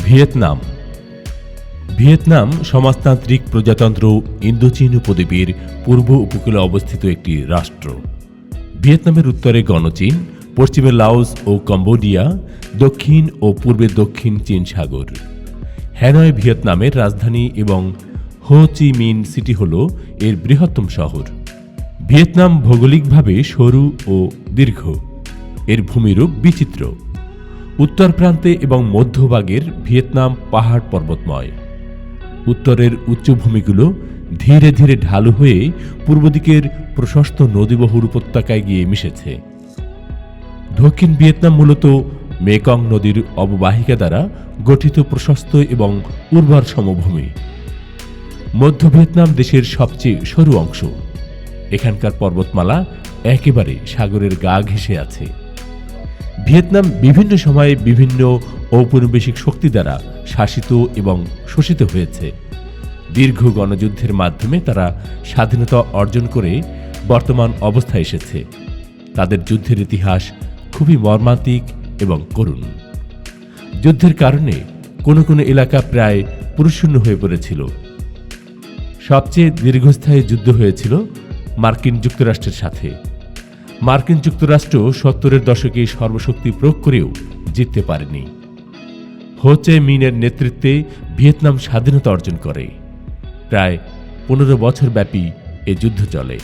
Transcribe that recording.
Vietnam Vietnam সমাজতান্ত্রিক প্রজাতন্ত্র ইন্দোচীন উপদ্বীপের পূর্ব উপকূলে অবস্থিত একটি রাষ্ট্র। ভিয়েতনামের উত্তরে গণচীন, পশ্চিমে লাওস ও কম্বোডিয়া, দক্ষিণ ও পূর্বে দক্ষিণ চীন সাগর। হ্যানয় ভিয়েতনামের রাজধানী এবং হো চি মিন সিটি হল এর বৃহত্তম শহর। ভিয়েতনাম ভৌগোলিকভাবে সরু ও দীর্ঘ। এর ভূমিরূপ বিচিত্র। উত্তর প্রান্তে এবং মধ্যভাগের ভিয়েতনাম পাহাড় পর্বতময়। উত্তরের উচ্চভূমিগুলো ধীরে ধীরে ঢালু হয়ে পূর্ব দিকের প্রশস্ত নদীবহুল উপত্যকায় গিয়ে মিশেছে। দক্ষিণ ভিয়েতনাম মূলত মেকং নদীর অববাহিকা দ্বারা গঠিত প্রশস্ত এবং উর্বর সমভূমি। মধ্য ভিয়েতনাম দেশের সবচেয়ে সরু অংশ। এখানকার পর্বতমালা একেবারে সাগরের গা ঘেঁষে আছে। ভিয়েতনাম বিভিন্ন সময়ে বিভিন্ন ঔপনিবেশিক শক্তি দ্বারা শাসিত এবং শোষিত হয়েছে। দীর্ঘ গণযুদ্ধের মাধ্যমে তারা স্বাধীনতা অর্জন করে বর্তমান অবস্থায় এসেছে। তাদের যুদ্ধের ইতিহাস খুবই মর্মান্তিক এবং করুণ। যুদ্ধের কারণে কোনো কোনো এলাকা প্রায় পুরুষশূন্য হয়ে পড়েছিল। সবচেয়ে দীর্ঘস্থায়ী যুদ্ধ হয়েছিল মার্কিন যুক্তরাষ্ট্রের সাথে। মার্কিন যুক্তরাষ্ট্র 70-এর দশকে সর্বশক্তি প্রয়োগ করেও জিততে পারেনি। হো চি মিনের নেতৃত্বে ভিয়েতনাম স্বাধীনতা অর্জন করে। প্রায় 15 বছর ব্যাপী এ যুদ্ধ চলে।